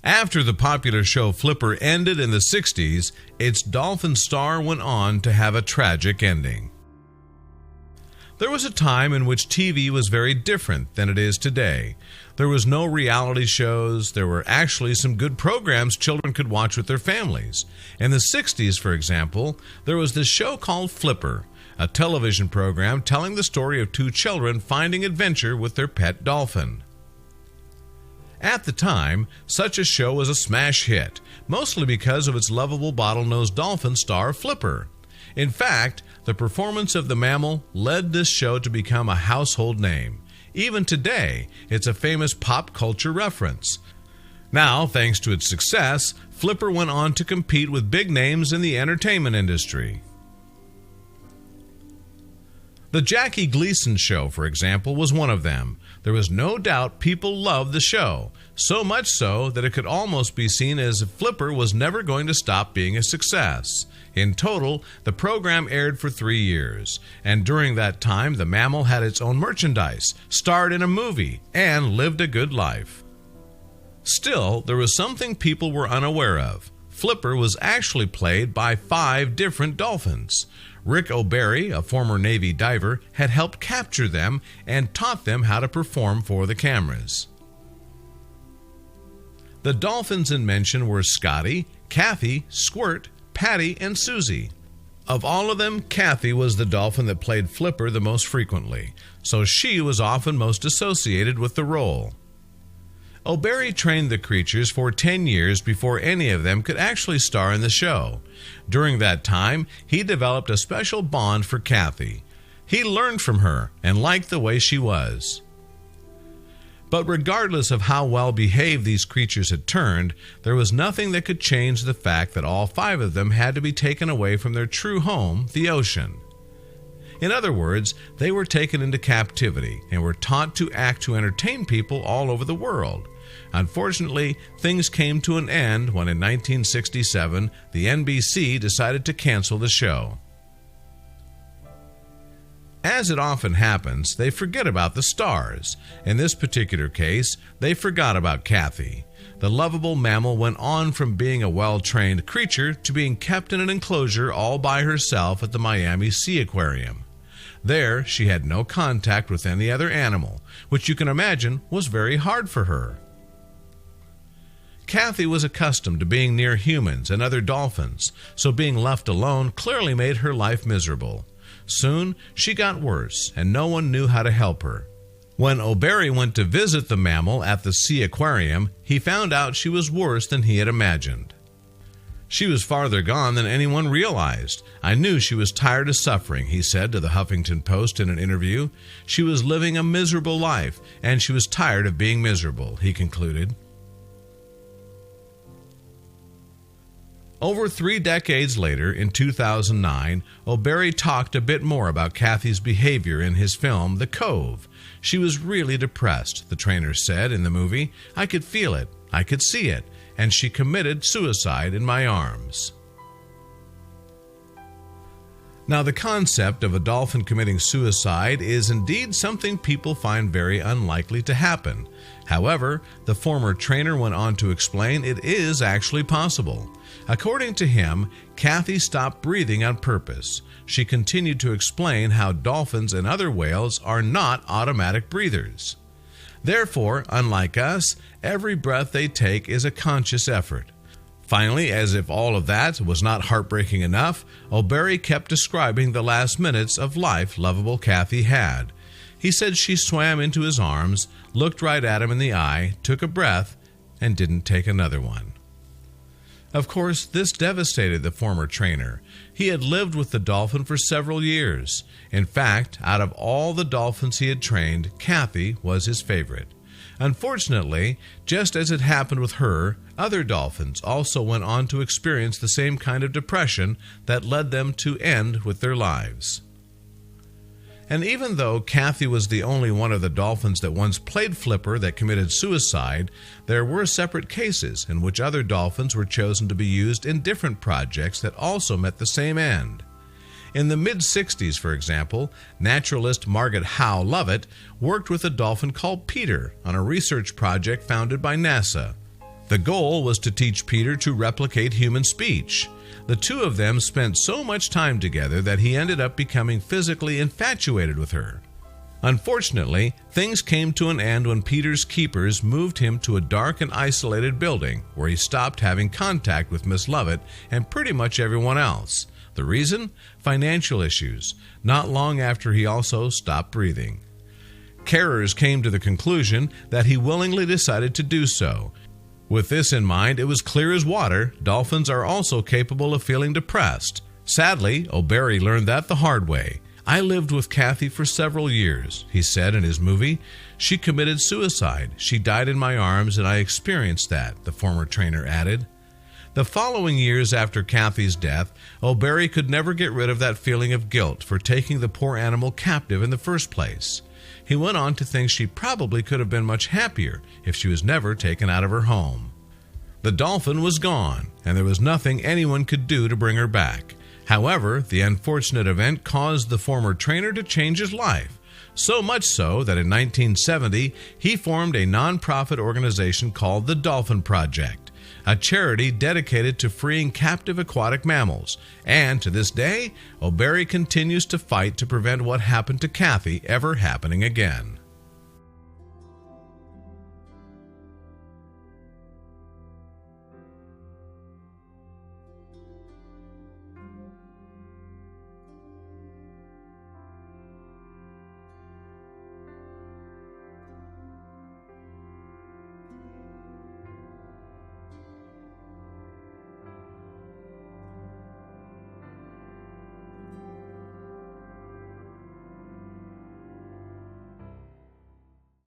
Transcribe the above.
After the popular show Flipper ended in the 60s, its Dolphin star went on to have a tragic ending. There was a time in which TV was very different than it is today. There was no reality shows. There were actually some good programs children could watch with their families. In the 60s, for example, there was this show called Flipper, a television program telling the story of two children finding adventure with their pet dolphin. At the time, such a show was a smash hit, mostly because of its lovable bottlenose dolphin star Flipper. In fact, the performance of the mammal led this show to become a household name. Even today, it's a famous pop culture reference. Now, thanks to its success, Flipper went on to compete with big names in the entertainment industry. The Jackie Gleason Show, for example, was one of them. There was no doubt people loved the show, so much so that it could almost be seen as if Flipper was never going to stop being a success. In total, the program aired for 3 years, and during that time, the mammal had its own merchandise, starred in a movie, and lived a good life. Still, there was something people were unaware of. Flipper was actually played by 5 different dolphins. Rick O'Barry, a former Navy diver, had helped capture them and taught them how to perform for the cameras. The dolphins in mention were Scotty, Kathy, Squirt, Patty, and Susie. Of all of them, Kathy was the dolphin that played Flipper the most frequently, so she was often most associated with the role. O'Barry trained the creatures for 10 years before any of them could actually star in the show. During that time, he developed a special bond for Kathy. He learned from her and liked the way she was. But regardless of how well behaved these creatures had turned, there was nothing that could change the fact that all 5 of them had to be taken away from their true home, the ocean. In other words, they were taken into captivity and were taught to act to entertain people all over the world. Unfortunately, things came to an end when in 1967, the NBC decided to cancel the show. As it often happens, they forget about the stars. In this particular case, they forgot about Kathy. The lovable mammal went on from being a well-trained creature to being kept in an enclosure all by herself at the Miami Sea Aquarium. There, she had no contact with any other animal, which you can imagine was very hard for her. Kathy was accustomed to being near humans and other dolphins, so being left alone clearly made her life miserable. Soon, she got worse, and no one knew how to help her. When O'Barry went to visit the mammal at the Sea Aquarium, he found out she was worse than he had imagined. She was farther gone than anyone realized. I knew she was tired of suffering, he said to the Huffington Post in an interview. She was living a miserable life, and she was tired of being miserable, he concluded. Over 3 decades later, in 2009, O'Barry talked a bit more about Kathy's behavior in his film, The Cove. She was really depressed, the trainer said in the movie. I could feel it, I could see it, and she committed suicide in my arms. Now, the concept of a dolphin committing suicide is indeed something people find very unlikely to happen. However, the former trainer went on to explain it is actually possible. According to him, Kathy stopped breathing on purpose. She continued to explain how dolphins and other whales are not automatic breathers. Therefore, unlike us, every breath they take is a conscious effort. Finally, as if all of that was not heartbreaking enough, O'Barry kept describing the last minutes of life lovable Kathy had. He said she swam into his arms, looked right at him in the eye, took a breath, and didn't take another one. Of course, this devastated the former trainer. He had lived with the dolphin for several years. In fact, out of all the dolphins he had trained, Kathy was his favorite. Unfortunately, just as it happened with her, other dolphins also went on to experience the same kind of depression that led them to end with their lives. And even though Kathy was the only one of the dolphins that once played Flipper that committed suicide, there were separate cases in which other dolphins were chosen to be used in different projects that also met the same end. In the mid-60s, for example, naturalist Margaret Howe Lovett worked with a dolphin called Peter on a research project founded by NASA. The goal was to teach Peter to replicate human speech. The two of them spent so much time together that he ended up becoming physically infatuated with her. Unfortunately, things came to an end when Peter's keepers moved him to a dark and isolated building where he stopped having contact with Miss Lovett and pretty much everyone else. The reason? Financial issues. Not long after, he also stopped breathing. Carers came to the conclusion that he willingly decided to do so. With this in mind, it was clear as water, dolphins are also capable of feeling depressed. Sadly, O'Barry learned that the hard way. "I lived with Kathy for several years," he said in his movie. "She committed suicide. She died in my arms, and I experienced that," the former trainer added. The following years after Kathy's death, O'Barry could never get rid of that feeling of guilt for taking the poor animal captive in the first place. He went on to think she probably could have been much happier if she was never taken out of her home. The dolphin was gone, and there was nothing anyone could do to bring her back. However, the unfortunate event caused the former trainer to change his life, so much so that in 1970 he formed a non-profit organization called the Dolphin Project, a charity dedicated to freeing captive aquatic mammals. And to this day, O'Barry continues to fight to prevent what happened to Kathy ever happening again.